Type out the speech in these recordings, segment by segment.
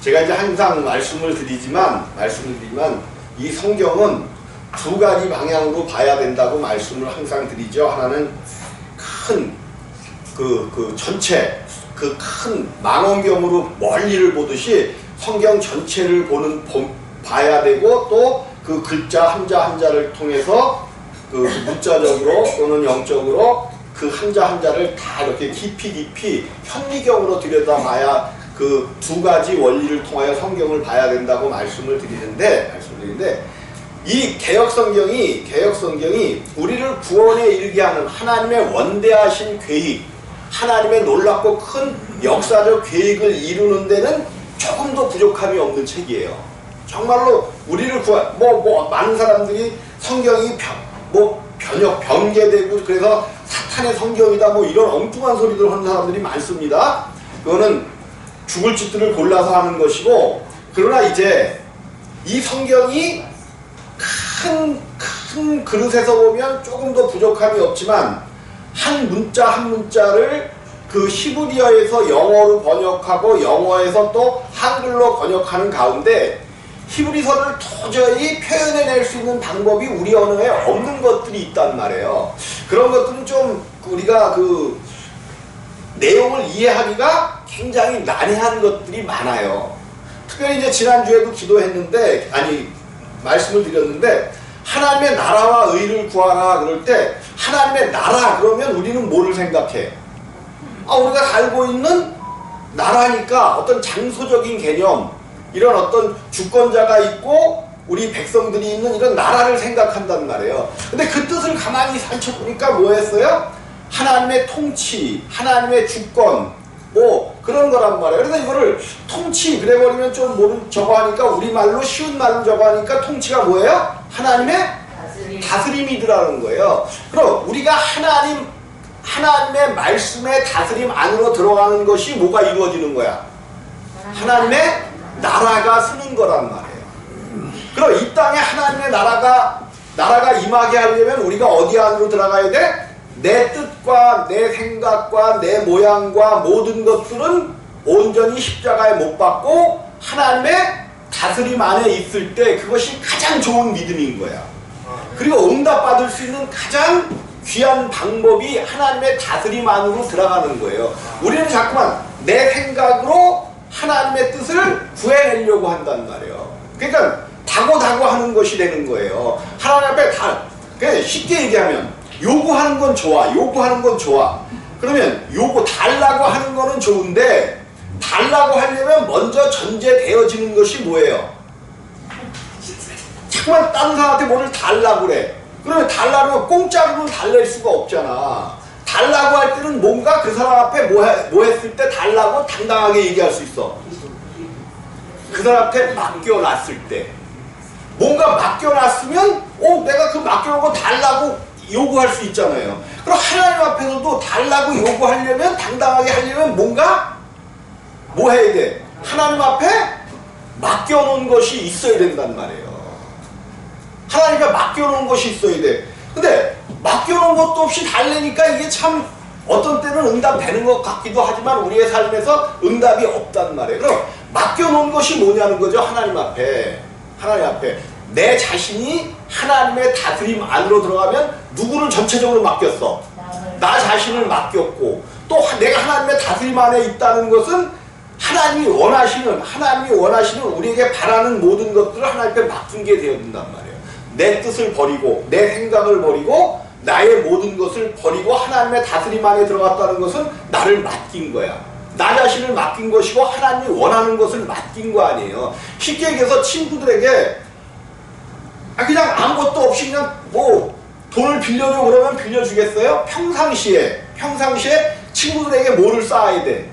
제가 이제 항상 말씀을 드리지만 이 성경은 두 가지 방향으로 봐야 된다고 말씀을 항상 드리죠. 하나는 큰 전체 그 큰 망원경으로 멀리를 보듯이 성경 전체를 봐야 되고, 또 그 글자 한자 한자를 통해서 그 문자적으로 또는 영적으로 그 한자 한자를 다 이렇게 깊이 현미경으로 들여다봐야 그 두 가지 원리를 통하여 성경을 봐야 된다고 말씀을 드리는데 이 개역성경이 우리를 구원에 이르게 하는 하나님의 원대하신 계획, 하나님의 놀랍고 큰 역사적 계획을 이루는 데는 조금 더 부족함이 없는 책이에요. 정말로 우리를 많은 사람들이 성경이 변개되고 그래서 사탄의 성경이다 이런 엉뚱한 소리들 하는 사람들이 많습니다. 그거는 죽을 짓들을 골라서 하는 것이고, 그러나 이제 이 성경이 큰 그릇에서 보면 조금 더 부족함이 없지만, 한 문자 한 문자를 그 히브리어에서 영어로 번역하고 영어에서 또 한글로 번역하는 가운데 히브리서를 도저히 표현해낼 수 있는 방법이 우리 언어에 없는 것들이 있단 말이에요. 그런 것들은 좀 우리가 그 내용을 이해하기가 굉장히 난해한 것들이 많아요. 특별히 이제 지난주에도 기도했는데, 말씀을 드렸는데, 하나님의 나라와 의를 구하라 그럴 때 하나님의 나라 그러면 우리는 뭐를 생각해? 우리가 살고 있는 나라니까 어떤 장소적인 개념, 이런 어떤 주권자가 있고 우리 백성들이 있는 이런 나라를 생각한단 말이에요. 근데 그 뜻을 가만히 살펴보니까 뭐였어요? 하나님의 통치, 하나님의 주권, 그런 거란 말이에요. 그래서 이거를 통치 그래버리면 좀 저거 하니까, 우리말로 쉬운 말로 저거 하니까 통치가 뭐예요? 하나님의 다스림이더라는 거예요. 그럼 우리가 하나님의 말씀의 다스림 안으로 들어가는 것이 뭐가 이루어지는 거야? 하나님의 나라가 서는 거란 말이에요. 그럼 이 땅에 하나님의 나라가 임하게 하려면 우리가 어디 안으로 들어가야 돼? 내 뜻과 내 생각과 내 모양과 모든 것들은 온전히 십자가에 못 박고 하나님의 다스림 안에 있을 때 그것이 가장 좋은 믿음인 거야. 그리고 응답받을 수 있는 가장 귀한 방법이 하나님의 다스림 안으로 들어가는 거예요. 우리는 자꾸만 내 생각으로 하나님의 뜻을 구해내려고 한단 말이에요. 그러니까 다고 하는 것이 되는 거예요. 하나님 앞에 그냥 쉽게 얘기하면 요구하는 건 좋아. 그러면 달라고 하는 거는 좋은데, 달라고 하려면 먼저 전제되어지는 것이 뭐예요? 자꾸만 다른 사람한테 뭐를 달라고 그래. 그러면 달라고 공짜로는 달랠 수가 없잖아. 달라고 할 때는 뭔가 그 사람 앞에 뭐 했을 때 달라고 당당하게 얘기할 수 있어. 그 사람한테 맡겨놨을 때. 뭔가 맡겨놨으면 내가 그 맡겨놓은 거 달라고 요구할 수 있잖아요. 그럼 하나님 앞에서도 달라고 요구하려면, 당당하게 하려면 뭔가 뭐 해야 돼? 하나님 앞에 맡겨놓은 것이 있어야 된단 말이에요. 하나님 앞에 맡겨놓은 것이 있어야 돼. 근데 맡겨놓은 것도 없이 달래니까 이게 참 어떤 때는 응답되는 것 같기도 하지만 우리의 삶에서 응답이 없단 말이에요. 그럼 맡겨놓은 것이 뭐냐는 거죠. 하나님 앞에 내 자신이 하나님의 다스림 안으로 들어가면 누구를 전체적으로 맡겼어? 나 자신을 맡겼고, 또 내가 하나님의 다스림 안에 있다는 것은 하나님이 원하시는 우리에게 바라는 모든 것들을 하나님 앞에 맡긴 게 되어야 된단 말이에요. 내 뜻을 버리고 내 생각을 버리고 나의 모든 것을 버리고 하나님의 다스림 안에 들어갔다는 것은 나를 맡긴 거야. 나 자신을 맡긴 것이고 하나님이 원하는 것을 맡긴 거 아니에요. 쉽게 얘기해서 친구들에게 그냥 아무것도 없이 그냥 돈을 빌려줘 그러면 빌려주겠어요? 평상시에 친구들에게 뭐를 쌓아야 돼?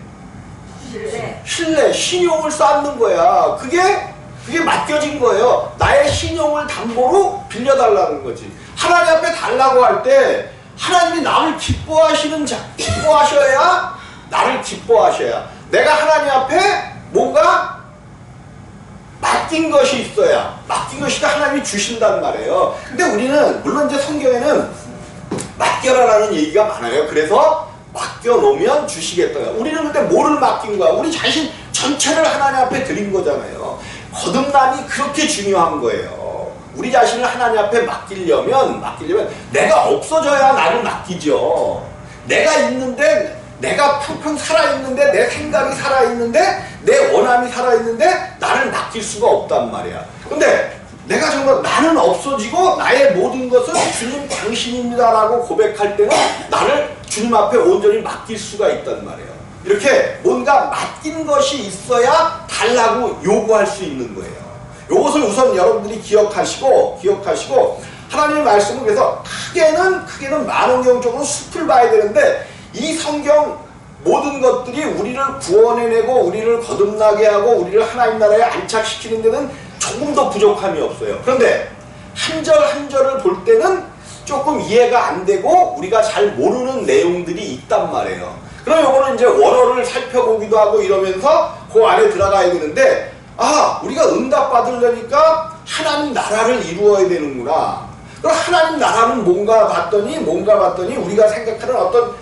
신뢰, 신용을 쌓는 거야. 그게 맡겨진 거예요. 나의 신용을 담보로 빌려달라는 거지. 하나님 앞에 달라고 할 때 하나님이 나를 기뻐하셔야 나를 기뻐하셔야, 내가 하나님 앞에 뭔가 맡긴 것이 있어야, 맡긴 것이 하나님이 주신단 말이에요. 근데 우리는 물론 이제 성경에는 맡겨라라는 얘기가 많아요. 그래서 맡겨놓으면 주시겠다. 우리는 근데 뭐를 맡긴 거야? 우리 자신 전체를 하나님 앞에 드린 거잖아요. 거듭남이 그렇게 중요한 거예요. 우리 자신을 하나님 앞에 맡기려면 내가 없어져야 나를 맡기죠. 내가 있는데, 내가 팡팡 살아있는데, 내 생각이 살아있는데, 내 원함이 살아있는데 나를 맡길 수가 없단 말이야. 근데 내가 정말 나는 없어지고 나의 모든 것은 주님 당신입니다라고 고백할 때는 나를 주님 앞에 온전히 맡길 수가 있단 말이에요. 이렇게 뭔가 맡긴 것이 있어야 달라고 요구할 수 있는 거예요. 이것을 우선 여러분들이 기억하시고 하나님의 말씀은 그래서 크게는 만원경적으로 숲을 봐야 되는데 이 성경 모든 것들이 우리를 구원해내고 우리를 거듭나게 하고 우리를 하나님 나라에 안착시키는 데는 조금 더 부족함이 없어요. 그런데 한 절 한 절을 볼 때는 조금 이해가 안 되고 우리가 잘 모르는 내용들이 있단 말이에요. 그럼 요거는 이제 원어를 살펴보기도 하고 이러면서 그 안에 들어가야 되는데 우리가 응답 받으려니까 하나님 나라를 이루어야 되는구나. 그럼 하나님 나라는 뭔가 봤더니 우리가 생각하는 어떤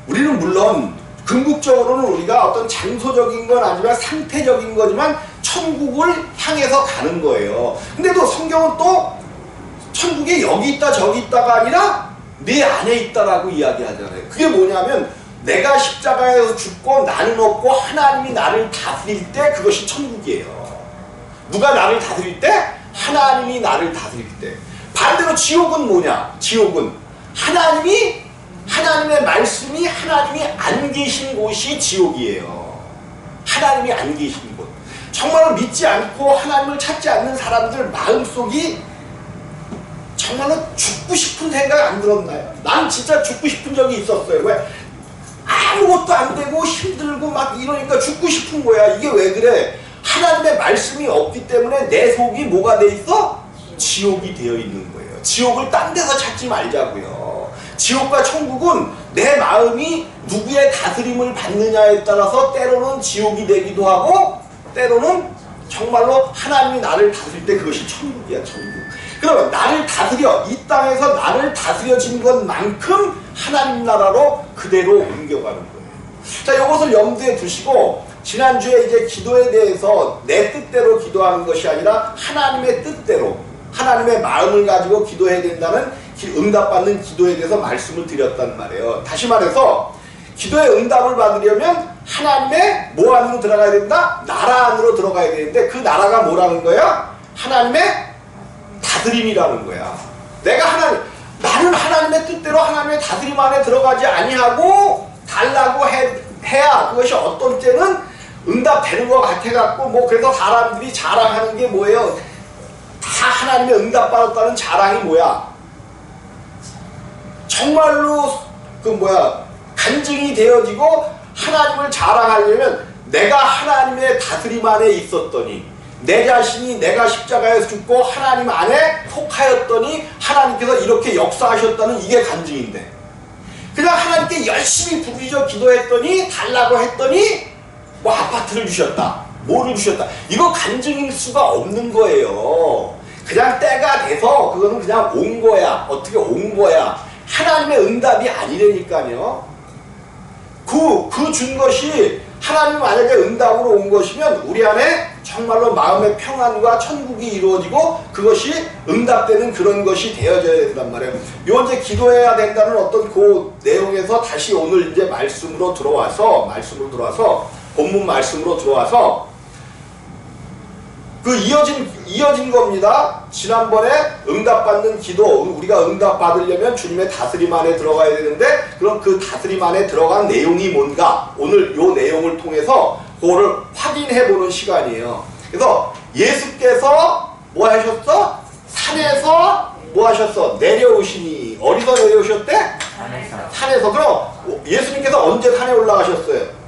우리는 물론 궁극적으로는 우리가 어떤 장소적인 건 아니지만 상태적인 거지만 천국을 향해서 가는 거예요. 근데도 성경은 또 천국이 여기 있다 저기 있다가 아니라 내 안에 있다라고 이야기하잖아요. 그게 뭐냐면 내가 십자가에서 죽고 나는 없고 하나님이 나를 다스릴 때 그것이 천국이에요. 누가 나를 다스릴 때? 하나님이 나를 다스릴 때. 반대로 지옥은 뭐냐? 지옥은 하나님의 말씀이 하나님이 안 계신 곳이 지옥이에요. 하나님이 안 계신 곳. 정말로 믿지 않고 하나님을 찾지 않는 사람들 마음속이 정말로 죽고 싶은 생각 안 들었나요? 난 진짜 죽고 싶은 적이 있었어요. 왜? 아무것도 안 되고 힘들고 막 이러니까 죽고 싶은 거야. 이게 왜 그래? 하나님의 말씀이 없기 때문에 내 속이 뭐가 돼 있어? 지옥이 되어 있는 거예요. 지옥을 딴 데서 찾지 말자고요. 지옥과 천국은 내 마음이 누구의 다스림을 받느냐에 따라서 때로는 지옥이 되기도 하고 때로는 정말로 하나님이 나를 다스릴 때 그것이 천국이야, 천국. 그러면 나를 다스려, 이 땅에서 나를 다스려진 것만큼 하나님 나라로 그대로 옮겨가는 거예요. 자, 이것을 염두에 두시고 지난주에 이제 기도에 대해서 내 뜻대로 기도하는 것이 아니라 하나님의 뜻대로 하나님의 마음을 가지고 기도해야 된다는 응답받는 기도에 대해서 말씀을 드렸단 말이에요. 다시 말해서 기도의 응답을 받으려면 하나님의 뭐 안으로 들어가야 된다? 나라 안으로 들어가야 되는데 그 나라가 뭐라는 거야? 하나님의 다스림이라는 거야. 나는 하나님의 뜻대로 하나님의 다스림 안에 들어가지 아니하고 달라고 해야 그것이 어떤 때는 응답되는 것 같아갖고 그래서 사람들이 자랑하는 게 뭐예요? 다 하나님의 응답받았다는 자랑이 뭐야? 정말로 간증이 되어지고 하나님을 자랑하려면 내가 하나님의 다스림 안에 있었더니 내 자신이 내가 십자가에서 죽고 하나님 안에 속하였더니 하나님께서 이렇게 역사하셨다는 이게 간증인데 그냥 하나님께 열심히 부르짖어 기도했더니 달라고 했더니 아파트를 주셨다, 뭐를 주셨다, 이거 간증일 수가 없는 거예요. 그냥 때가 돼서 그거는 그냥 온 거야. 어떻게 온 거야. 하나님의 응답이 아니라니까요. 그 준 것이 하나님 만약에 응답으로 온 것이면 우리 안에 정말로 마음의 평안과 천국이 이루어지고 그것이 응답되는 그런 것이 되어져야 된단 말이에요. 요 이제 기도해야 된다는 어떤 그 내용에서 다시 오늘 이제 말씀으로 들어와서 본문 말씀으로 들어와서 그 이어진 겁니다. 지난번에 응답받는 기도, 우리가 응답받으려면 주님의 다스림 안에 들어가야 되는데 그럼 그 다스림 안에 들어간 내용이 뭔가 오늘 요 내용을 통해서 그거를 확인해보는 시간이에요. 그래서 예수께서 뭐 하셨어? 산에서 뭐 하셨어? 내려오시니. 어디서 내려오셨대? 산에서. 그럼 예수님께서 언제 산에 올라가셨어요?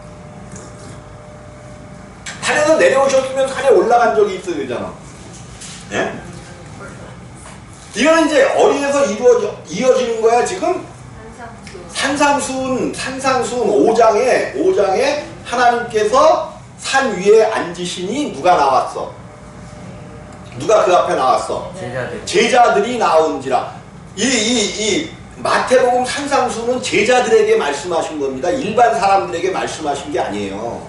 산에서 내려오셨으면 산에 올라간 적이 있어야 되잖아. 예? 이거는 이제 어디에서 이어지는 거야 지금? 산상수훈 5장에 하나님께서 산 위에 앉으시니 누가 나왔어? 누가 그 앞에 나왔어? 제자들이 나온지라. 이 마태복음 산상수훈은 제자들에게 말씀하신 겁니다. 일반 사람들에게 말씀하신 게 아니에요.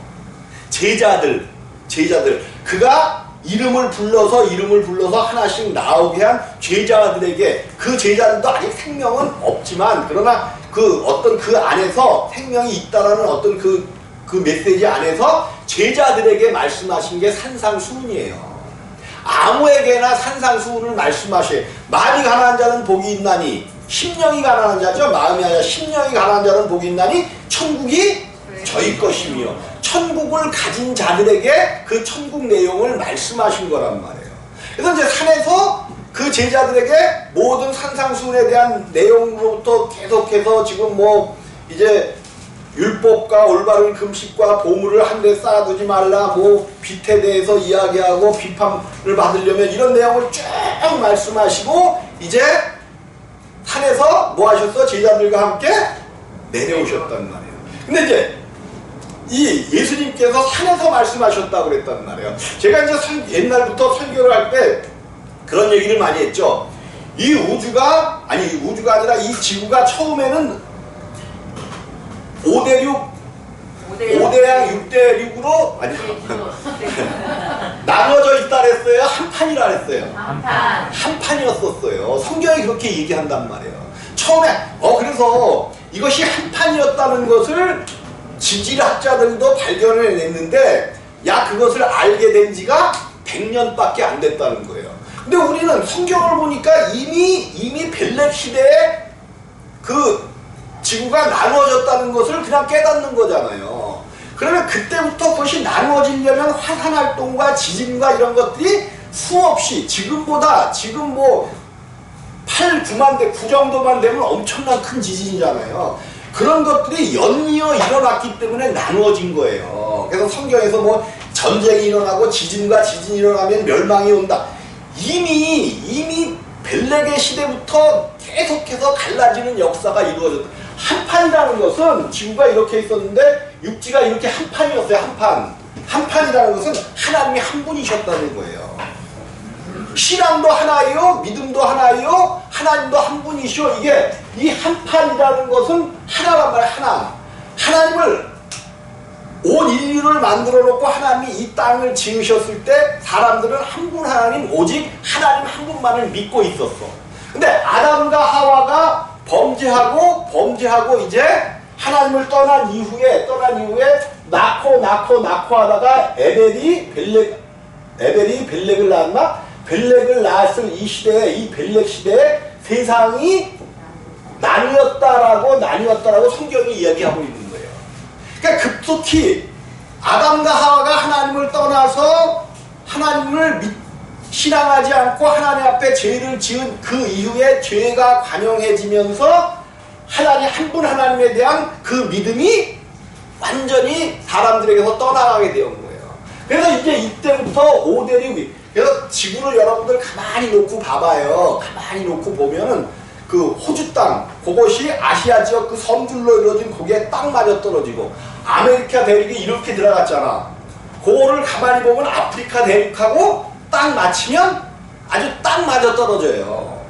제자들 그가 이름을 불러서 하나씩 나오게 한 제자들에게, 그 제자들도 아직 생명은 없지만 그러나 그 어떤 그 안에서 생명이 있다라는 어떤 그 메시지 안에서 제자들에게 말씀하신 게 산상수훈이에요. 아무에게나 산상수훈을 말씀하셔요. 마음이 가난한 자는 복이 있나니, 심령이 가난한 자죠. 마음이 아니라 심령이 가난한 자는 복이 있나니 천국이 저희 것이며, 천국을 가진 자들에게 그 천국 내용을 말씀하신 거란 말이에요. 그래서 이제 산에서 그 제자들에게 모든 산상수훈에 대한 내용으로부터 계속해서 지금 뭐 이제 율법과 올바른 금식과 보물을 한 대 쌓아두지 말라, 뭐 빚에 대해서 이야기하고 비판을 받으려면 이런 내용을 쭉 말씀하시고 이제 산에서 뭐 하셨어? 제자들과 함께 내려오셨단 말이에요. 근데 이제 이 예수님께서 산에서 말씀하셨다고 그랬단 말이에요. 제가 이제 옛날부터 설교를 할 때 그런 얘기를 많이 했죠. 이 우주가 아니라 이 지구가 처음에는 5대6, 5대양 6대6으로 나눠져 있다 그랬어요? 한 판이라 그랬어요? 한 판이었었어요. 성경이 그렇게 얘기한단 말이에요. 처음에 그래서 이것이 한 판이었다는 것을 지질학자들도 발견을 냈는데, 그것을 알게 된 지가 100년밖에 안 됐다는 거예요. 근데 우리는 성경을 보니까 이미 벨렉 시대에 그 지구가 나누어졌다는 것을 그냥 깨닫는 거잖아요. 그러면 그때부터 그것이 나누어지려면 화산활동과 지진과 이런 것들이 수없이, 지금 뭐 8, 9만 대, 9 정도만 되면 엄청난 큰 지진이잖아요. 그런 것들이 연이어 일어났기 때문에 나누어진 거예요. 그래서 성경에서 뭐 전쟁이 일어나고 지진과 지진이 일어나면 멸망이 온다. 이미 벨렉의 시대부터 계속해서 갈라지는 역사가 이루어졌다. 한 판이라는 것은 지구가 이렇게 있었는데 육지가 이렇게 한 판이었어요. 한 판이라는 것은 하나님이 한 분이셨다는 거예요. 신앙도 하나예요, 믿음도 하나예요, 하나님도 한 분이시오. 이게 이 한 판이라는 것은 하나란 말이에요. 하나님을 온 인류를 만들어 놓고 하나님이 이 땅을 지으셨을 때 사람들은 한 분 하나님, 오직 하나님 한 분만을 믿고 있었어. 근데 아담과 하와가 범죄하고 이제 하나님을 떠난 이후에 낳고 하다가 에벨이 벨렉을 낳았나? 벨렉을 낳았을 이 시대에, 이 벨렉 시대에 세상이 나뉘었다라고 성경이 이야기하고 있는 거예요. 그러니까 급속히 아담과 하와가 하나님을 떠나서 하나님을 신앙하지 않고 하나님 앞에 죄를 지은 그 이후에 죄가 관영해지면서 하나님 한 분 하나님에 대한 그 믿음이 완전히 사람들에게서 떠나가게 되는 거예요. 그래서 이제 이때부터 5대륙이, 그래서 지구를 여러분들 가만히 놓고 봐봐요. 가만히 놓고 보면은 그 호주 땅, 그것이 아시아 지역 그 섬들로 이루어진 거기에 딱 맞아 떨어지고, 아메리카 대륙이 이렇게 들어갔잖아. 그거를 가만히 보면 아프리카 대륙하고 딱 맞추면 아주 딱 맞아 떨어져요.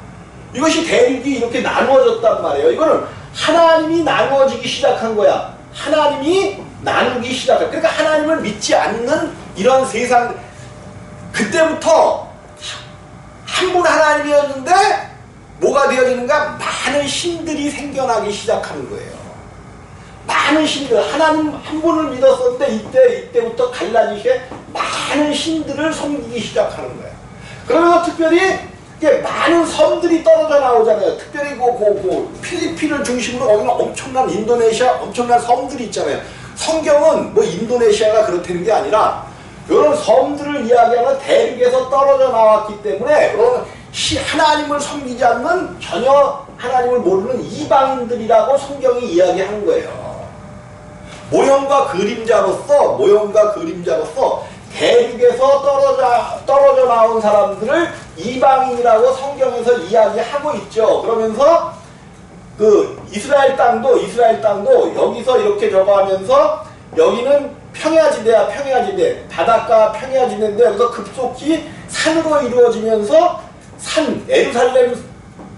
이것이 대륙이 이렇게 나누어졌단 말이에요. 이거는 하나님이 나누어지기 시작한 거야. 하나님이 나누기 시작한. 그러니까 하나님을 믿지 않는 이런 세상, 그때부터 한 분 하나님이었는데 뭐가 되어지는가? 많은 신들이 생겨나기 시작하는 거예요. 많은 신들, 하나님 한 분을 믿었었는데 이때부터 갈라지게 많은 신들을 섬기기 시작하는 거예요. 그러면서 특별히 많은 섬들이 떨어져 나오잖아요. 특별히 필리핀을 중심으로 거기는 엄청난 인도네시아 엄청난 섬들이 있잖아요. 성경은 뭐 인도네시아가 그렇다는 게 아니라 이런 섬들을 이야기하는 대륙에서 떨어져 나왔기 때문에 하나님을 섬기지 않는, 전혀 하나님을 모르는 이방인들이라고 성경이 이야기하는 거예요. 모형과 그림자로서 대륙에서 떨어져 나온 사람들을 이방인이라고 성경에서 이야기하고 있죠. 그러면서 그 이스라엘 땅도 여기서 이렇게 저거하면서 여기는 평야지대야, 평야지대, 바닷가 평야지대인데 여기서 급속히 산으로 이루어지면서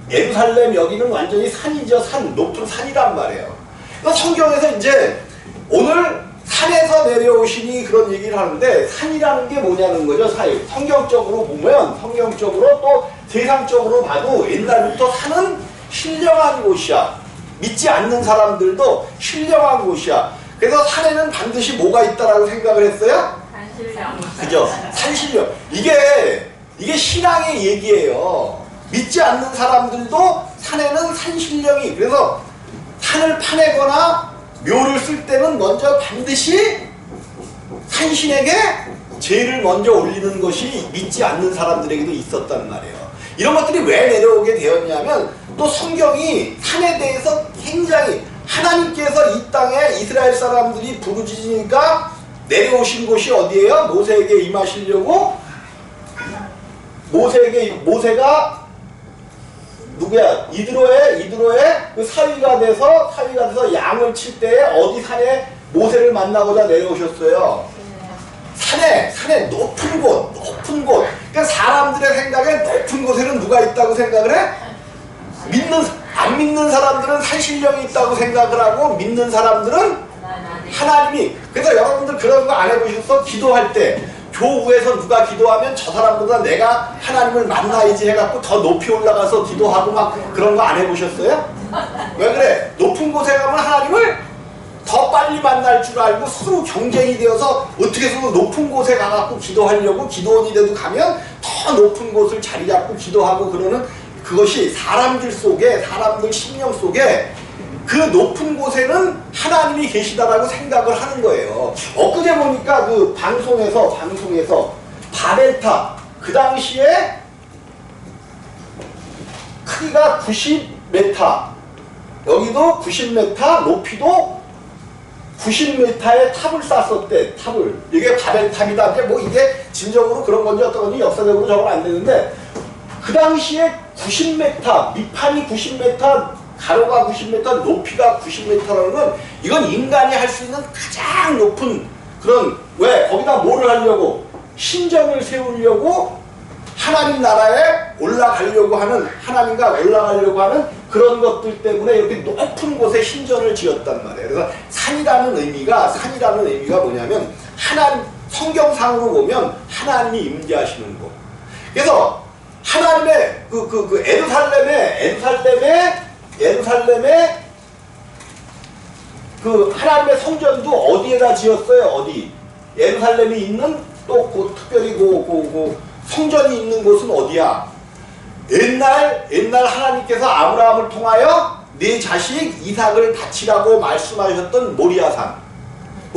예루살렘 여기는 완전히 산이죠. 높은 산이란 말이에요. 그러니까 성경에서 이제 오늘 산에서 내려오시니 그런 얘기를 하는데 산이라는 게 뭐냐는 거죠. 성경적으로 보면 성경적으로 또 세상적으로 봐도 옛날부터 산은 신령한 곳이야. 믿지 않는 사람들도 신령한 곳이야. 그래서 산에는 반드시 뭐가 있다라고 생각을 했어요? 산신령. 그죠? 산신령. 이게 신앙의 얘기예요. 믿지 않는 사람들도 산에는 산신령이, 그래서 산을 파내거나 묘를 쓸 때는 먼저 반드시 산신에게 제를 먼저 올리는 것이 믿지 않는 사람들에게도 있었단 말이에요. 이런 것들이 왜 내려오게 되었냐면 또 성경이 산에 대해서 굉장히 하나님께서 이 땅에 이스라엘 사람들이 부르짖으니까 내려오신 곳이 어디예요? 모세에게 임하시려고 모세가 누구야? 이드로의 그 사위가 돼서 양을 칠 때에 어디 산에 모세를 만나고자 내려오셨어요. 산에 높은 곳. 그러니까 사람들의 생각에 높은 곳에는 누가 있다고 생각을 해? 안 믿는 사람들은 산신령이 있다고 생각을 하고 믿는 사람들은 하나님이. 그래서 여러분들 그런 거 안 해보셨어? 기도할 때 교우에서 누가 기도하면 저 사람보다 내가 하나님을 만나야지 해갖고 더 높이 올라가서 기도하고 막 그런 거 안 해보셨어요? 왜 그래? 높은 곳에 가면 하나님을 더 빨리 만날 줄 알고 서로 경쟁이 되어서 어떻게 해서든 높은 곳에 가갖고 기도하려고 기도원이 돼도 가면 더 높은 곳을 자리 잡고 기도하고 그러는 그것이 사람들 심령 속에 그 높은 곳에는 하나님이 계시다라고 생각을 하는 거예요. 엊그제 보니까 그 방송에서 바벨탑 그 당시에 크기가 90m, 여기도 90m, 높이도 90m의 탑을 쌌었대. 이게 바벨탑이다. 뭐 이게 진정으로 그런 건지 어떤 건지 역사적으로 적은 안 되는데 그 당시에 90m, 밑판이 90m, 가로가 90m, 높이가 90m라는 건 이건 인간이 할 수 있는 가장 높은 그런, 왜? 거기다 뭐를 하려고? 신전을 세우려고 하나님 나라에 올라가려고 하는, 하나님과 올라가려고 하는 그런 것들 때문에 이렇게 높은 곳에 신전을 지었단 말이에요. 그래서 산이라는 의미가 뭐냐면 하나님, 성경상으로 보면 하나님이 임재하시는 곳. 그래서 하나님의 예루살렘에 그 하나님의 성전도 어디에다 지었어요? 어디? 예루살렘이 있는 또 특별히 성전이 있는 곳은 어디야? 옛날 하나님께서 아브라함을 통하여 네 자식 이삭을 바치라고 말씀하셨던 모리아산,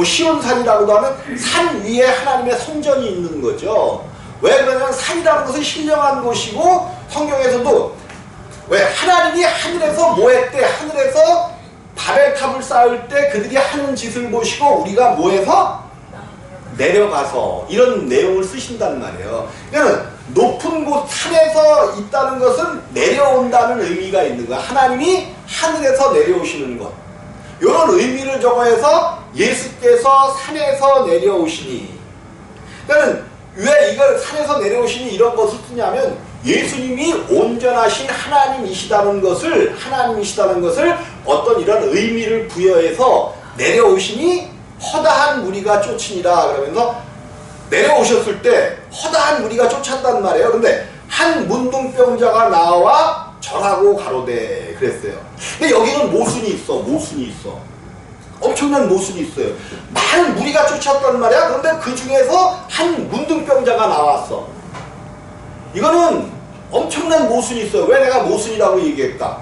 시온산이라고도 하는 산 위에 하나님의 성전이 있는 거죠. 왜 그러냐면 산이라는 것은 신령한 곳이고, 성경에서도 왜 하나님이 하늘에서 뭐 했대? 하늘에서 바벨탑을 쌓을 때 그들이 하는 짓을 보시고 우리가 뭐해서? 내려가서 이런 내용을 쓰신단 말이에요. 그러니까 높은 곳 산에서 있다는 것은 내려온다는 의미가 있는 거야. 하나님이 하늘에서 내려오시는 것. 이런 의미를 적어서 예수께서 산에서 내려오시니. 그러니까 왜 이걸 산에서 내려오시니 이런 것을 쓰냐면 예수님이 온전하신 하나님이시다는 것을 어떤 이런 의미를 부여해서 내려오시니 허다한 무리가 쫓으니라 그러면서 내려오셨을 때 허다한 무리가 쫓았단 말이에요. 근데 한 문둥병자가 나와 절하고 가로되 그랬어요. 근데 여기는 모순이 있어. 엄청난 모순이 있어요. 많은 무리가 쫓았단 말이야. 그런데 그 중에서 한 문둥병자가 나왔어. 이거는 엄청난 모순이 있어요. 왜 내가 모순이라고 얘기했다?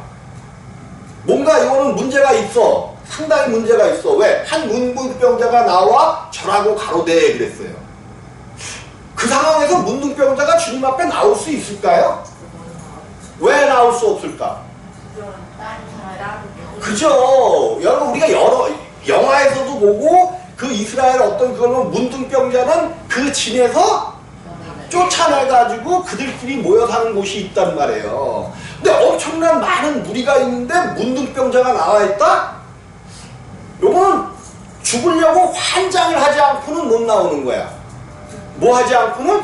뭔가 이거는 문제가 있어. 상당히 문제가 있어. 왜? 한 문둥병자가 나와 절하고 가로되 그랬어요. 그 상황에서 문둥병자가 주님 앞에 나올 수 있을까요? 왜 나올 수 없을까? 그죠? 여러분 우리가 여러 영화에서도 보고 그 이스라엘 어떤 그런 문둥병자는 그 진에서 쫓아내가지고 그들끼리 모여 사는 곳이 있단 말이에요. 근데 엄청난 많은 무리가 있는데 문둥병자가 나와 있다? 요거는 죽으려고 환장을 하지 않고는 못 나오는 거야. 뭐 하지 않고는?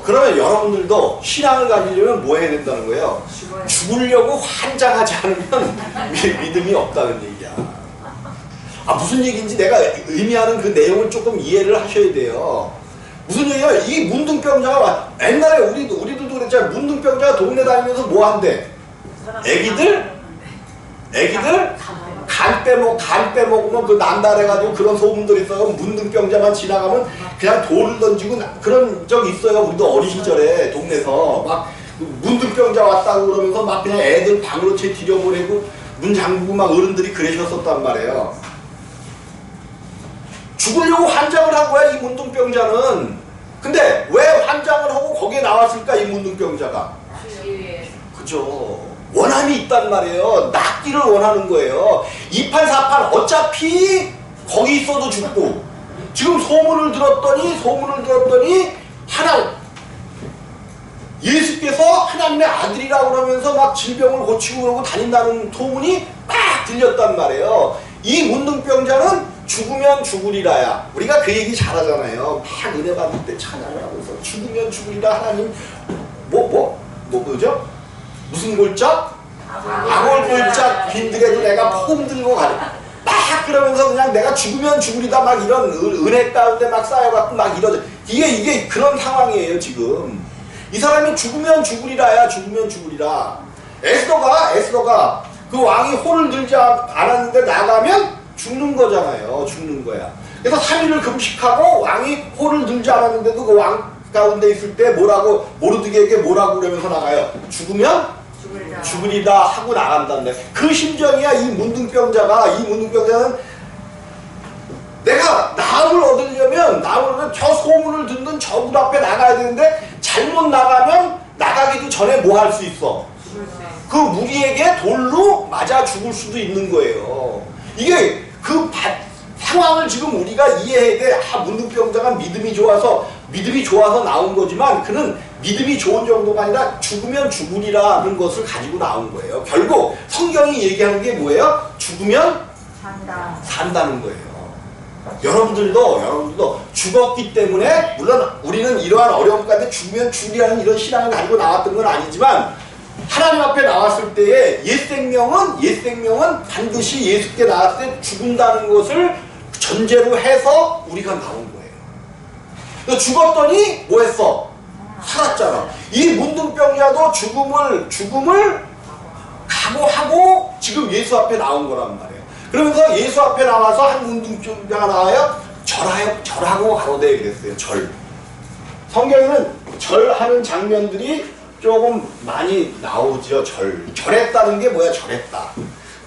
그러면 여러분들도 신앙을 가지려면 뭐 해야 된다는 거예요? 죽으려고 환장하지 않으면 믿음이 없다는 얘기야. 무슨 얘기인지 내가 의미하는 그 내용을 조금 이해를 하셔야 돼요. 무슨 얘기야? 이 문둥병자가 옛날에 우리들도 그랬잖아요. 문둥병자가 동네 다니면서 뭐 한대? 애기들 간 빼먹으면 그 난달해가지고 그런 소문들이 있어요. 문둥병자만 지나가면 그냥 돌을 던지고 그런 적 있어요. 우리도 어린 시절에 동네에서 막 문둥병자 왔다고 그러면서 막 그냥 애들 방으로 채 들여보내고 문 잠그고 막 어른들이 그러셨었단 말이에요. 죽으려고 환장을 한 거야 이 문둥병자는. 근데 왜 환장을 하고 거기에 나왔을까 이 문둥병자가? 그죠. 원함이 있단 말이에요. 낫기를 원하는 거예요. 이판사판 어차피 거기 있어도 죽고 지금 소문을 들었더니 예수께서 하나님의 아들이라고 그러면서 막 질병을 고치고 그러고 다닌다는 소문이 막 들렸단 말이에요. 이 문둥병자는 죽으면 죽으리라야. 우리가 그 얘기 잘하잖아요. 막 은혜 받을 때 찬양을 하면서 죽으면 죽으리라 하나님 뭐죠? 무슨 골짝? 아골 골짝 빈들에도 내가 폼 들고 가리. 막 그러면서 그냥 내가 죽으면 죽으리다 막 이런 은혜 가운데 막 쌓여갖고 막 이러죠. 이게 그런 상황이에요 지금. 이 사람이 죽으면 죽으리라야. 죽으면 죽으리라. 에스더가 그 왕이 호를 들지 않았는데 나가면 죽는 거잖아요. 죽는 거야. 그래서 3일을 금식하고 왕이 호를 들지 않았는데도 그 왕 가운데 있을 때 모르드게에게 뭐라고 그러면서 나가요? 죽으면 죽으리다 하고 나간다는데 그 심정이야. 이 문둥병자는 내가 나음을 얻으려면 저 소문을 듣는 저분 앞에 나가야 되는데 잘못 나가면 나가기도 전에 뭐 할 수 있어? 그 무리에게 돌로 맞아 죽을 수도 있는 거예요. 이게 그 상황을 지금 우리가 이해해야 돼. 문둥병자가 믿음이 좋아서 나온 거지만 그는 믿음이 좋은 정도가 아니라 죽으면 죽으리라는 것을 가지고 나온 거예요. 결국 성경이 얘기하는 게 뭐예요? 죽으면 산다는 거예요. 여러분들도 죽었기 때문에 물론 우리는 이러한 어려움 가운데 죽으면 죽으리라는 이런 신앙을 가지고 나왔던 건 아니지만 하나님 앞에 나왔을 때에 옛 생명은 반드시 예수께 나왔을 때 죽는다는 것을 전제로 해서 우리가 나온 거예요. 죽었더니 뭐 했어? 살았잖아. 이 문둥병자도 죽음을 각오하고 지금 예수 앞에 나온 거란 말이에요. 그러면서 예수 앞에 나와서 한 문둥병자가 나와요. 절하고 가로되 그랬어요. 절. 성경에는 절하는 장면들이 조금 많이 나오죠. 절했다는 게 뭐야? 절했다.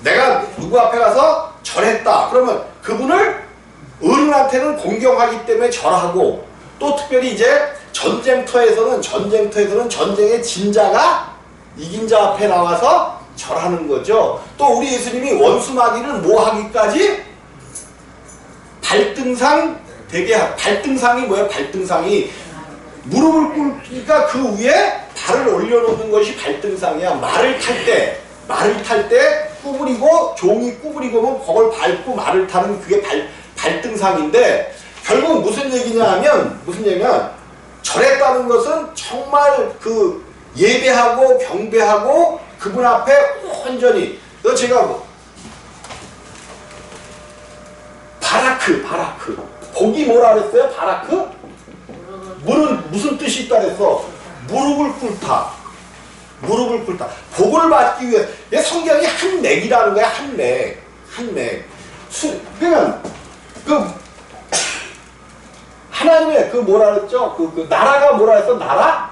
내가 누구 앞에 가서 절했다. 그러면 그분을 어른한테는 공경하기 때문에 절하고 또 특별히 이제 전쟁터에서는 전쟁의 진자가 이긴 자 앞에 나와서 절하는 거죠. 또 우리 예수님이 원수마귀를 뭐 하기까지? 발등상이 뭐야? 발등상이 무릎을 꿇으니까 그 위에 발을 올려놓는 것이 발등상이야. 말을 탈 때 구부리고 종이 구부리고 그걸 밟고 말을 타는 그게 발등상인데 결국 무슨 얘기냐면 절했다는 것은 정말 그 예배하고 경배하고 그분 앞에 온전히 제가 바라크 복이 뭐라 그랬어요? 바라크? 물은 무슨 뜻이 있다 그랬어? 무릎을 꿇다. 복을 받기 위해 성경이 한 맥이라는 거야. 한 맥. 그러면 하나님의 그 뭐라 그랬죠? 그 나라가 뭐라 했어? 나라?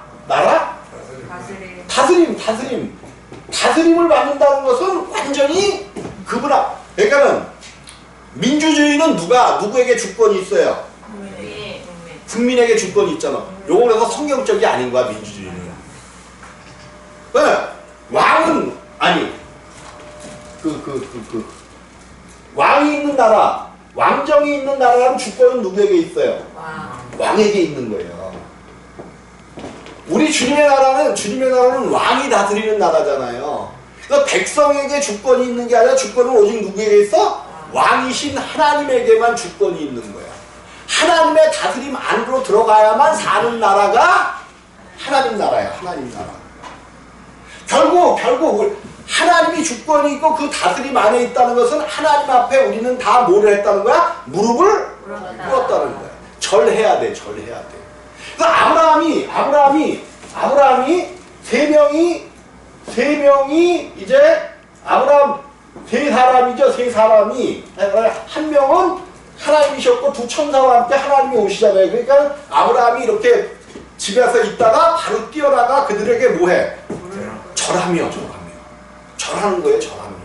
다스림을 받는다는 것은 완전히 그분 앞. 그러니까는 민주주의는 누구에게 주권이 있어요? 국민에게 주권이 있잖아. 요거 그래서 성경적이 아닌 거야, 민주주의는. 왕은 아니 왕이 있는 나라, 왕정이 있는 나라라는 주권은 누구에게 있어요? 왕에게 있는 거예요. 우리 주님의 나라는 왕이 다스리는 나라잖아요. 그래서 백성에게 주권이 있는 게 아니라 주권은 오직 누구에게 있어? 왕이신 하나님에게만 주권이 있는 거야. 하나님의 다스림 안으로 들어가야만 사는 나라가 하나님 나라야. 하나님 나라. 결국 하나님이 주권이 있고 그 다스림 안에 있다는 것은 하나님 앞에 우리는 다 뭐를 했다는 거야? 무릎을 꿇었다는 거야. 절해야 돼, 절해야 돼. 그래서 아브라함이 세 명이 이제 아브라함 세 사람이죠. 세 사람이 한 명은 하나님이셨고 두 천사와 함께 하나님이 오시잖아요. 그러니까 아브라함이 이렇게 집에서 있다가 바로 뛰어나가 그들에게 뭐해? 절하는 거예요. 절하는 거.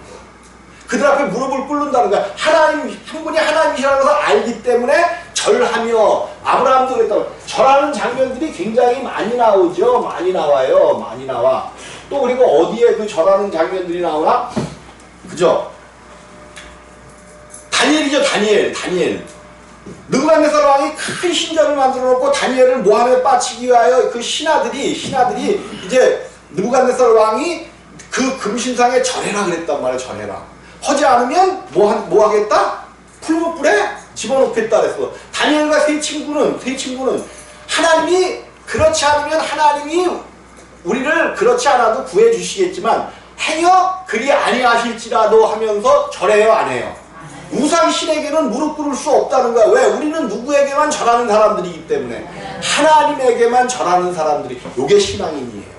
그들 앞에 무릎을 꿇는다는 거야. 하나님 한 분이 하나님이시라는 것을 알기 때문에 절하며 아브라함도 그랬다고. 절하는 장면들이 굉장히 많이 나오죠. 많이 나와요. 많이 나와. 또 그리고 어디에 그 절하는 장면들이 나오나? 그죠? 다니엘이죠. 다니엘. 느부갓네살 왕이 큰 신전을 만들어 놓고 다니엘을 모함에 빠치기 위하여 그 신하들이 이제 느부갓네살 왕이 그 금신상에 절해라 그랬단 말이에요. 절해라. 하지 않으면 뭐 하겠다? 풀무불에 집어넣겠다 그랬어. 다니엘과 세 친구는 하나님이 그렇지 않으면 하나님이 우리를 그렇지 않아도 구해 주시겠지만 행여 그리 아니하실지라도 하면서 절해요, 안 해요? 우상 신에게는 무릎 꿇을 수 없다는 거야. 왜? 우리는 누구에게만 절하는 사람들이기 때문에. 하나님에게만 절하는 사람들이. 요게 신앙인이에요.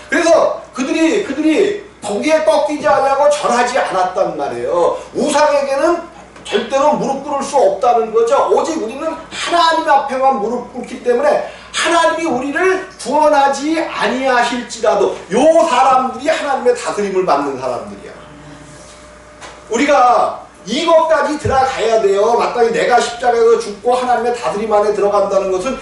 그래서 그들이 거기에 꺾이지 않냐고 절하지 않았단 말이에요. 우상에게는 절대로 무릎 꿇을 수 없다는 거죠. 오직 우리는 하나님 앞에만 무릎 꿇기 때문에 하나님이 우리를 구원하지 아니하실지라도 요 사람들이 하나님의 다스림을 받는 사람들이야. 우리가 이것까지 들어가야 돼요. 마땅히 내가 십자가에서 죽고 하나님의 다스림 안에 들어간다는 것은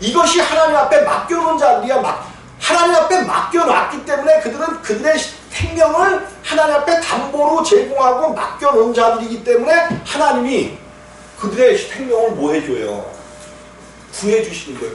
이것이 하나님 앞에 맡겨놓은 자들이야. 하나님 앞에 맡겨놨기 때문에 그들은 그들의 생명을 하나님 앞에 담보로 제공하고 맡겨놓은 자들이기 때문에 하나님이 그들의 생명을 뭐 해줘요? 구해주시는 거예요.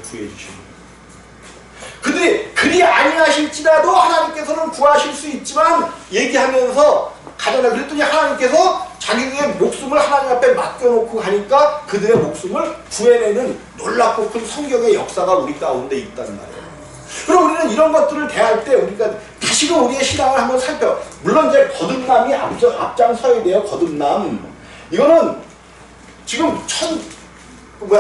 그들이 그리 아니하실지라도 하나님께서는 구하실 수 있지만 얘기하면서 가잖아요. 그랬더니 하나님께서 자기들의 목숨을 하나님 앞에 맡겨놓고 가니까 그들의 목숨을 구해내는 놀랍고 큰 성경의 역사가 우리 가운데 있단 말이에요. 그럼 우리는 이런 것들을 대할 때 우리가 다시금 우리의 신앙을 한번 살펴. 물론 이제 거듭남이 앞장서야 돼요. 거듭남. 이거는 지금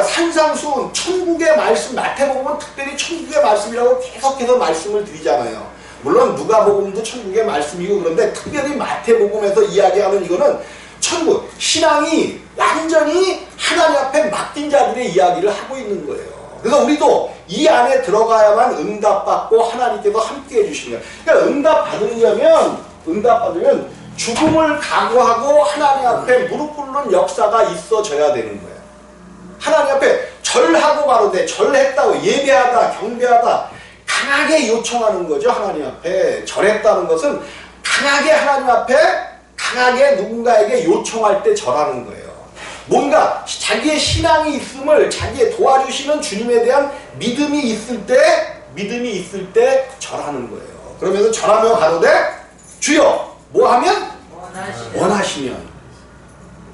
산상수훈 천국의 말씀, 마태복음은 특별히 천국의 말씀이라고 계속해서 말씀을 드리잖아요. 물론 누가복음도 천국의 말씀이고 그런데 특별히 마태복음에서 이야기하는 이거는 천국, 신앙이 완전히 하나님 앞에 맡긴 자들의 이야기를 하고 있는 거예요. 그래서 우리도 이 안에 들어가야만 응답받고 하나님께서 함께 해주시는 거예요. 그러니까 응답받으면 죽음을 각오하고 하나님 앞에 무릎 꿇는 역사가 있어져야 되는 거예요. 하나님 앞에 절하고 바로 절했다고 예배하다 경배하다 강하게 요청하는 거죠. 하나님 앞에 절했다는 것은 강하게 하나님 앞에 강하게 누군가에게 요청할 때 절하는 거예요. 뭔가 자기의 신앙이 있음을 자기의 도와주시는 주님에 대한 믿음이 있을 때 절하는 거예요. 그러면서 절하며 가로되 주여 뭐하면? 원하시면.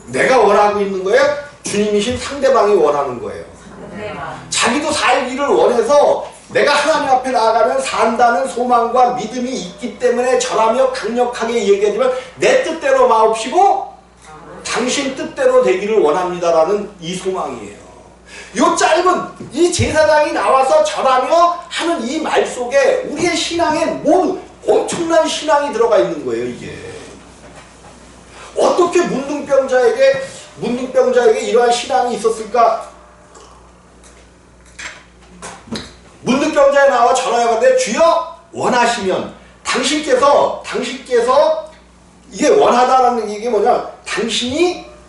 내가 원하고 있는 거예요? 주님이신 상대방이 원하는 거예요. 자기도 살기를 원해서 내가 하나님 앞에 나아가면 산다는 소망과 믿음이 있기 때문에 절하며 강력하게 얘기하지만 내 뜻대로 마옵시고 당신 뜻대로 되기를 원합니다라는 이 소망이에요. 요 짧은 이 제사장이 나와서 절하며 하는 이 말 속에 우리의 신앙에 모두 엄청난 신앙이 들어가 있는 거예요. 이게 어떻게 문둥병자에게 이러한 신앙이 있었을까? 문둥병자에 나와 절하여가되 주여 원하시면 당신께서 이게 원하다라는 이게 뭐냐?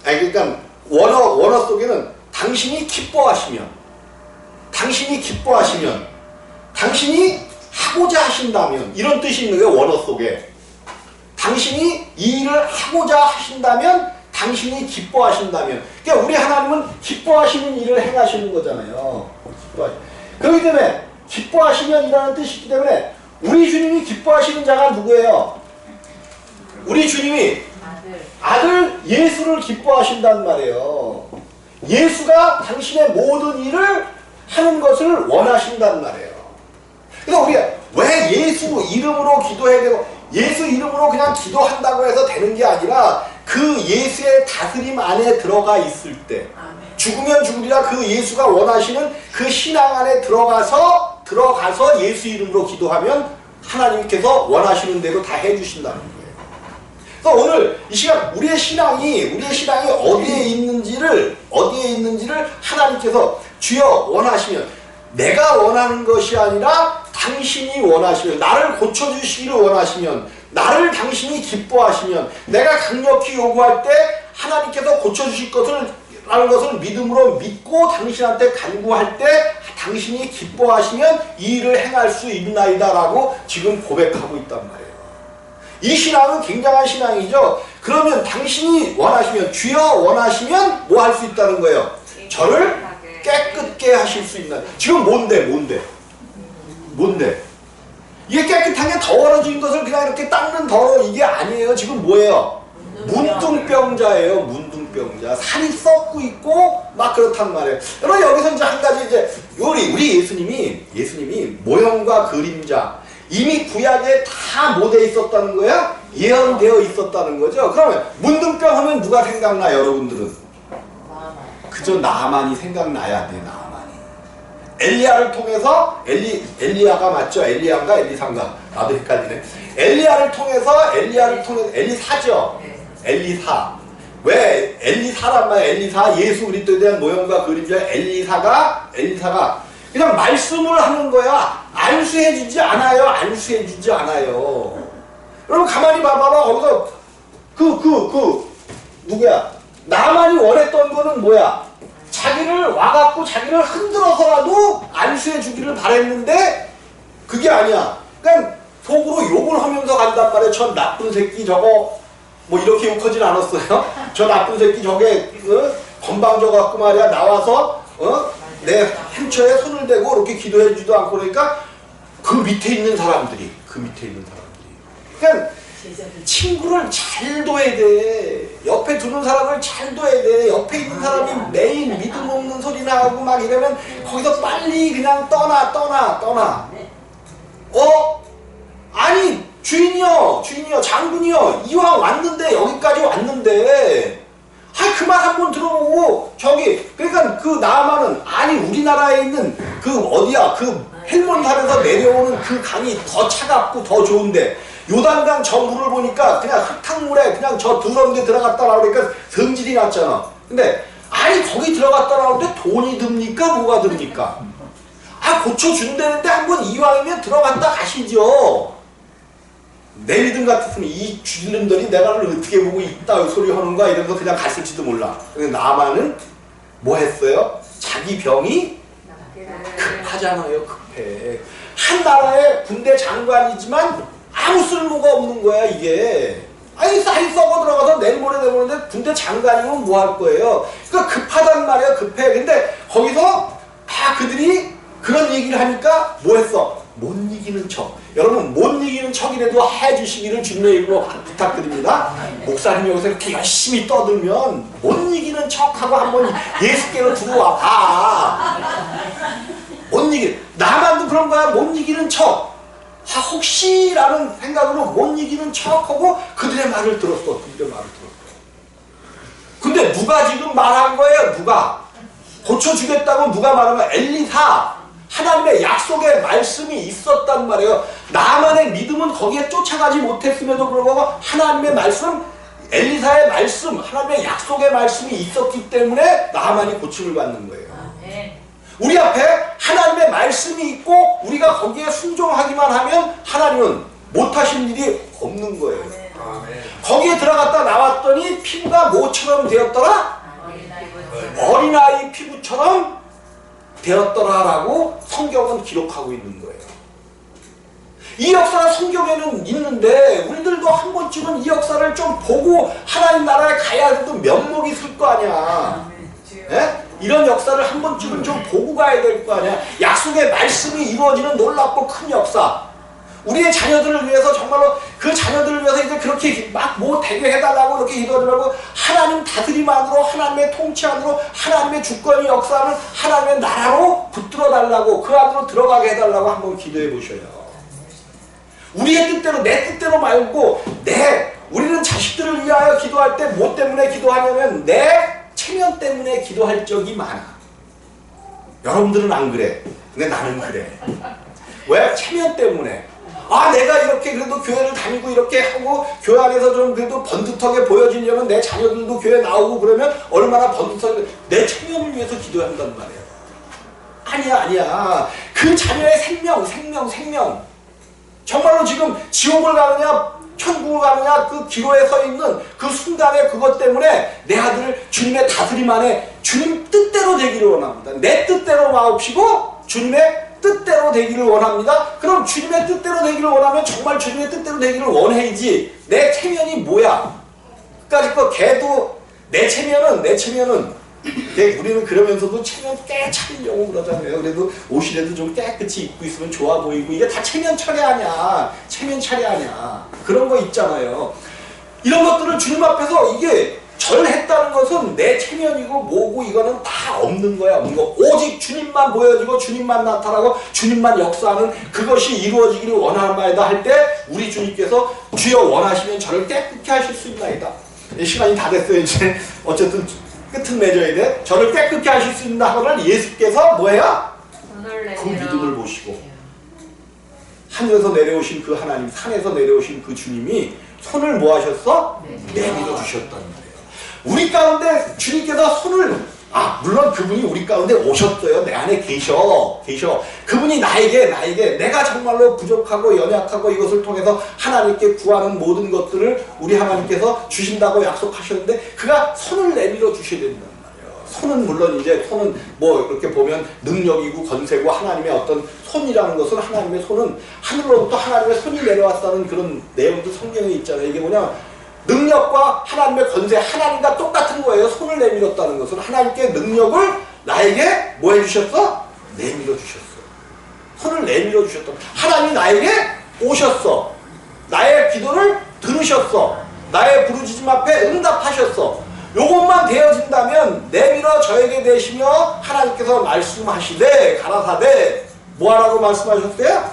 그러니까 원어 속에는 당신이 기뻐하시면 당신이 하고자 하신다면 이런 뜻이 있는 거예요. 원어 속에 당신이 이 일을 하고자 하신다면 당신이 기뻐하신다면 그러니까 우리 하나님은 기뻐하시는 일을 행하시는 거잖아요. 그렇기 때문에 기뻐하시면이라는 뜻이 있기 때문에 우리 주님이 기뻐하시는 자가 누구예요? 우리 주님이 아들 예수를 기뻐하신단 말이에요. 예수가 당신의 모든 일을 하는 것을 원하신단 말이에요. 그래서 우리가 왜 예수 이름으로 기도해야 되고 예수 이름으로 그냥 기도한다고 해서 되는 게 아니라 그 예수의 다스림 안에 들어가 있을 때 죽으면 죽으리라 그 예수가 원하시는 그 신앙 안에 들어가서 예수 이름으로 기도하면 하나님께서 원하시는 대로 다 해주신다는 거예요. 그래서 오늘 이 시간 우리의 신앙이 어디에 있는지를 하나님께서 주여 원하시면 내가 원하는 것이 아니라 당신이 원하시면 나를 고쳐주시기를 원하시면 나를 당신이 기뻐하시면 내가 강력히 요구할 때 하나님께서 고쳐주실 라는 것을 믿음으로 믿고 당신한테 간구할 때 당신이 기뻐하시면 이 일을 행할 수 있나이다 라고 지금 고백하고 있단 말이에요. 이 신앙은 굉장한 신앙이죠. 그러면 당신이 원하시면 주여 원하시면 뭐 할 수 있다는 거예요? 저를 깨끗게 하실 수 있나? 지금 뭔데? 이게 깨끗한 게 더러워진 것을 그냥 이렇게 닦는 더러워 이게 아니에요. 지금 뭐예요? 문둥병자예요. 문둥병자. 살이 썩고 있고 막 그렇단 말이에요. 여러분 여기서 이제 한 가지 이제 우리 예수님이 모형과 그림자 이미 구약에 다 모돼 있었다는 거야? 예언되어 있었다는 거죠. 그러면 문둥병 하면 누가 생각나 여러분들은? 그저 나만이 생각나야 돼. 나만이. 엘리야를 통해서 엘리야가 맞죠? 엘리야인가 엘리사인가? 나도 헷갈리네. 엘리사죠? 엘리사. 왜 엘리사란 말이야? 엘리사 예수 그리스도에 대한 모형과 그림자 엘리사가 그냥 말씀을 하는 거야. 안수해주지 않아요. 여러분 가만히 봐봐봐. 거기서 누구야? 나만이 원했던 거는 뭐야? 자기를 와갖고 자기를 흔들어서라도 안수해 주기를 바랬는데 그게 아니야. 그러니까 속으로 욕을 하면서 간단 말이야. 저 나쁜 새끼 저거 뭐 이렇게 욕하진 않았어요. 저 나쁜 새끼 저게 건방져 갖고 말이야 나와서 내 행처에 손을 대고 이렇게 기도해 주지도 않고 그러니까 그 밑에 있는 사람들이 그냥 친구를 잘 둬야 돼. 옆에 두는 사람을 잘 둬야 돼. 옆에 있는 사람이 매일 믿음 없는 소리나 하고 막 이러면 거기서 빨리 그냥 떠나. 아니 주인이요 장군이요 이왕 왔는데 여기까지 왔는데 그 말 한번 들어보고 그러니까 그 나아만은 아니 우리나라에 있는 그 어디야 그 헬몬산에서 내려오는 그 강이 더 차갑고 더 좋은데 요단강 저 물을 보니까 그냥 흙탕물에 그냥 저 더러운 데 들어갔다 나오니까 성질이 났잖아. 근데 아니 거기 들어갔다 나오는데 돈이 듭니까? 뭐가 듭니까? 고쳐준다는데 한번 이왕이면 들어갔다 가시죠. 내 믿음 같았으면 이 주님들이 내가를 어떻게 보고 있다 소리 하는 거야 이러면서 그냥 갔을지도 몰라. 근데 나만은 뭐 했어요? 자기 병이 급하잖아요. 급해. 한 나라의 군대 장관이지만 아무 쓸모가 없는 거야 이게. 살이 썩어 들어가서 내일 모레 내보는데 군대 장관이면 뭐 할 거예요. 그러니까 급하단 말이야. 급해. 근데 거기서 그들이 그런 얘기를 하니까 뭐 했어? 못 이기는 척. 여러분 못 이기는 척이라도 해주시기를 주님의 이름으로 부탁드립니다. 목사님 여기서 이렇게 열심히 떠들면 못 이기는 척하고 한번 예수께로 들어와 봐. 나만도 그런 거야. 못 이기는 척. 혹시라는 생각으로 못 이기는 척하고 그들의 말을 들었어. 근데 누가 지금 말한 거예요? 누가? 고쳐주겠다고 누가 말한 거야? 엘리사. 하나님의 약속의 말씀이 있었단 말이에요. 나만의 믿음은 거기에 쫓아가지 못했음에도 불구하고 하나님의 말씀, 엘리사의 말씀, 하나님의 약속의 말씀이 있었기 때문에 나만이 고침을 받는 거예요. 우리 앞에 하나님의 말씀이 있고 우리가 거기에 순종하기만 하면 하나님은 못하실 일이 없는 거예요. 거기에 들어갔다 나왔더니 피부가 뭐처럼 되었더라? 어린아이 피부처럼 되었더라라고 성경은 기록하고 있는 거예요. 이 역사가 성경에는 있는데 우리들도 한 번쯤은 이 역사를 좀 보고 하나님 나라에 가야 해도 면목이 있을 거 아니야. 이런 역사를 한 번쯤은 좀 보고 가야 될 거 아니야. 약속의 말씀이 이루어지는 놀랍고 큰 역사. 우리의 자녀들을 위해서 정말로 그 자녀들을 위해서 이제 그렇게 막 뭐 되게 해달라고 이렇게 기도하지 말고 하나님 다스림 안으로 하나님의 통치 안으로 하나님의 주권이 역사하는 하나님의 나라로 붙들어 달라고 그 안으로 들어가게 해달라고 한번 기도해 보셔요. 우리의 뜻대로 내 뜻대로 말고 우리는 자식들을 위하여 기도할 때 뭐 때문에 기도하냐면 내 체면 때문에 기도할 적이 많아. 여러분들은 안 그래. 근데 나는 그래. 왜? 체면 때문에. 내가 이렇게 그래도 교회를 다니고 이렇게 하고 교회 안에서 좀 그래도 번듯하게 보여지려면 내 자녀들도 교회 나오고 그러면 얼마나 번듯하게 내 체면을 위해서 기도해야 한단 말이에요. 아니야. 그 자녀의 생명. 정말로 지금 지옥을 가느냐 천국을 가느냐 그 기로에 서 있는 그 순간에 그것 때문에 내 아들을 주님의 다스림 안에 주님 뜻대로 되기를 원합니다. 내 뜻대로 마옵시고 주님의 뜻대로 되기를 원합니다. 그럼 주님의 뜻대로 되기를 원하면 정말 주님의 뜻대로 되기를 원해야지. 내 체면이 뭐야? 그까짓 거 걔도 내 체면은 우리는 그러면서도 체면 깨 차리려고 그러잖아요. 그래도 옷이라도 좀 깨끗이 입고 있으면 좋아 보이고 이게 다 체면 차례 아니야. 그런 거 있잖아요. 이런 것들을 주님 앞에서 이게 절했다는 것은 내 체면이고 뭐고 이거는 다 없는 거야. 없는 거. 오직 주님만 보여지고 주님만 나타나고 주님만 역사하는 그것이 이루어지기를 원하는 바이다 할 때 우리 주님께서 주여 원하시면 저를 깨끗게 하실 수 있나이다. 시간이 다 됐어요. 이제 어쨌든 끝은 맺어야 돼. 저를 깨끗게 하실 수 있나 하거늘 예수께서 뭐예요? 그 믿음을 보시고 하늘에서 내려오신 그 하나님, 산에서 내려오신 그 주님이 손을 뭐 하셨어? 내밀어 주셨다는 거예요. 우리 가운데 주님께서 손을 물론 그분이 우리 가운데 오셨어요. 내 안에 계셔. 그분이 나에게 내가 정말로 부족하고 연약하고 이것을 통해서 하나님께 구하는 모든 것들을 우리 하나님께서 주신다고 약속하셨는데 그가 손을 내밀어 주셔야 된단 말이에요. 손은 물론 이제 손은 뭐 이렇게 보면 능력이고 권세고 하나님의 어떤 손이라는 것은 하나님의 손은 하늘로부터 하나님의 손이 내려왔다는 그런 내용도 성경에 있잖아요. 이게 뭐냐? 능력과 하나님의 권세, 하나님과 똑같은 거예요. 손을 내밀었다는 것은 하나님께 능력을 나에게 뭐 해주셨어? 내밀어 주셨어. 손을 내밀어 주셨다. 하나님이 나에게 오셨어. 나의 기도를 들으셨어. 나의 부르짖음 앞에 응답하셨어. 요것만 되어진다면 내밀어 저에게 되시며 하나님께서 말씀하시되 가라사대 뭐하라고 말씀하셨어요?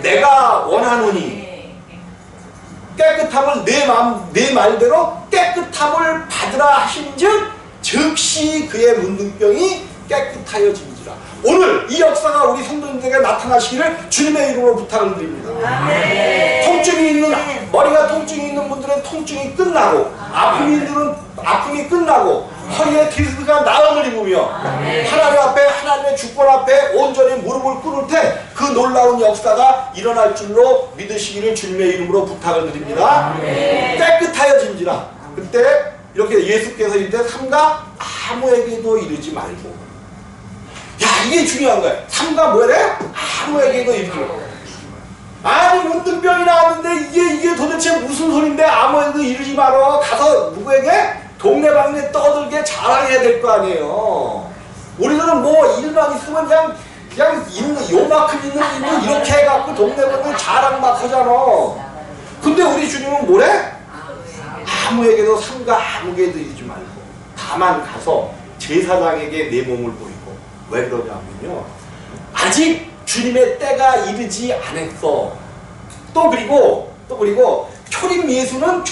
내가 원하노니 깨끗함을 내 말대로 깨끗함을 받으라 하신즉 즉시 그의 문둥병이 깨끗하여진지라. 오늘 이 역사가 우리 성도님들에게 나타나시기를 주님의 이름으로 부탁을 드립니다. 머리가 통증이 있는 분들은 통증이 끝나고 아픔이 끝나고 허리에 디스크가 나음을 입으며 하나님 앞에 하나님의 주권 앞에 온전히 무릎을 꿇을 때 그 놀라운 역사가 일어날 줄로 믿으시기를 주님의 이름으로 부탁을 드립니다. 깨끗하여진지라. 그때 이렇게 예수께서 이때 삼가 아무에게도 이르지 말고. 이게 중요한 거야. 삼가 뭐래? 아무에게도 이르지 말고. 아니 문둥병이 나왔는데 이게 도대체 무슨 소린데 아무에게도 이르지 말어. 가서 누구에게? 동네방네 떠들게 자랑해야 될 거 아니에요. 우리들은 뭐 일만 있으면 그냥 요만큼 있는 일도 이렇게 해갖고 동네방네 자랑 막 하잖아. 근데 우리 주님은 뭐래? 아무에게도 삼가 아무에게도 이르지 말고 다만 가서 제사장에게 내 몸을 보이고. 왜 그러냐면요, 아직 주님의 때가 이르지 않았어. 또 그리고 초림 예수는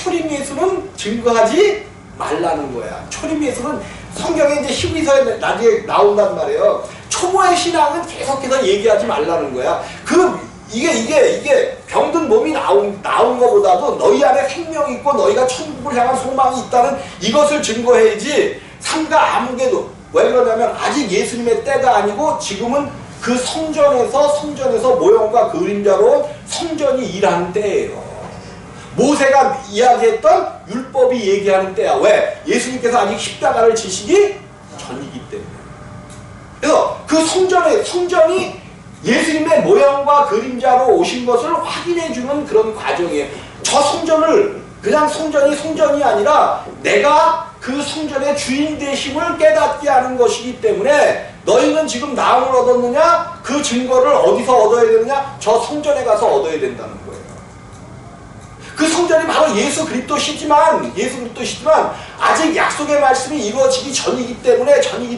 증거하지 말라는 거야. 초림 예수는 성경에 이제 히브리서에 나중에 나온단 말이에요. 초보의 신앙은 계속해서 얘기하지 말라는 거야. 이게 병든 몸이 나온 것보다도 너희 안에 생명이 있고 너희가 천국을 향한 소망이 있다는 이것을 증거해야지. 삼가 아무개도. 왜 그러냐면 아직 예수님의 때가 아니고 지금은 그 성전에서 모형과 그림자로 성전이 일하는 때예요. 모세가 이야기했던 율법이 얘기하는 때야. 왜? 예수님께서 아직 십자가를 지시기 전이기 때문에. 그래서 그 성전이 예수님의 모형과 그림자로 오신 것을 확인해주는 그런 과정이에요. 저 성전을 그냥 성전이 아니라 내가 그 성전의 주인 되심을 깨닫게 하는 것이기 때문에 너희는 지금 나음을 얻었느냐? 그 증거를 어디서 얻어야 되느냐? 저 성전에 가서 얻어야 된다는 거예요. 그 성전이 바로 예수 그리스도시지만 아직 약속의 말씀이 이루어지기 전이기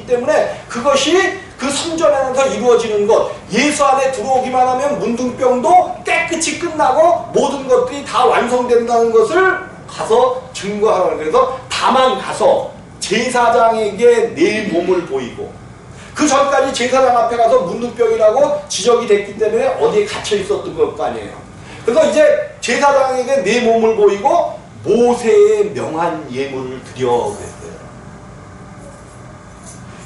때문에 그것이 그 성전 안에서 이루어지는 것, 예수 안에 들어오기만 하면 문둥병도 깨끗이 끝나고 모든 것들이 다 완성된다는 것을 가서 증거하라고. 그래서 다만 가서 제사장에게 내 몸을 보이고, 그 전까지 제사장 앞에 가서 문둥병이라고 지적이 됐기 때문에 어디에 갇혀 있었던 것 아니에요. 그래서 이제 제사장에게 내 몸을 보이고 모세의 명한 예물을 드려 그랬어요.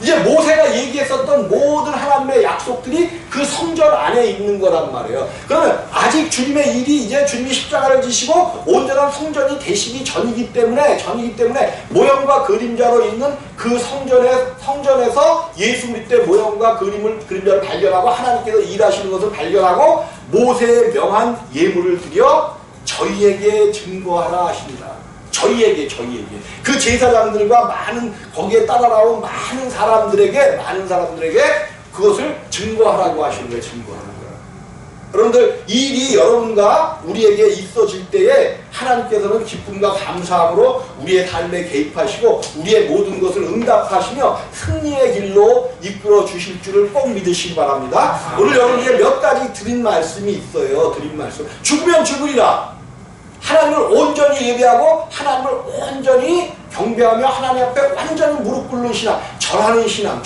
이제 모세가 얘기했었던 모든 하나님의 약속들이 그 성전 안에 있는 거란 말이에요. 그러면 아직 주님의 일이 이제 주님이 십자가를 지시고 온전한 성전이 되시기 전이기 때문에 모형과 그림자로 있는 그 성전에서 예수 그리스도의 모형과 그림자를 발견하고 하나님께서 일하시는 것을 발견하고 모세의 명한 예물을 드려 저희에게 증거하라 하십니다. 저희에게 그 제사장들과 많은 거기에 따라 나온 많은 사람들에게 그것을 증거하라고 하시는 거예요. 증거하는 거예요. 여러분들 이 일이 여러분과 우리에게 있어질 때에 하나님께서는 기쁨과 감사함으로 우리의 삶에 개입하시고 우리의 모든 것을 응답하시며 승리의 길로 이끌어 주실 줄을 꼭 믿으시기 바랍니다. 오늘 여러분에게 몇 가지 드린 말씀이 있어요. 죽으면 죽으리라. 하나님을 온전히 예배하고 하나님을 온전히 경배하며 하나님 앞에 완전히 무릎 꿇는 신앙, 절하는 신앙.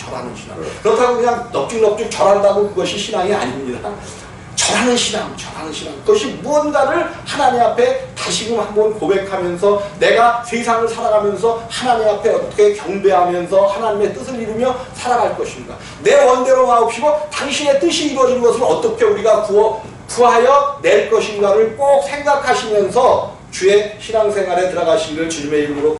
그렇다고 그냥 넙죽넙죽 절한다고 그것이 신앙이 아닙니다. 절하는 신앙. 그것이 무언가를 하나님 앞에 다시금 한번 고백하면서 내가 세상을 살아가면서 하나님 앞에 어떻게 경배하면서 하나님의 뜻을 이루며 살아갈 것인가. 내 원대로 마옵시고 당신의 뜻이 이루어지는 것을 어떻게 우리가 구하여 낼 것인가를 꼭 생각하시면서 주의 신앙생활에 들어가시기를 주님의 이름으로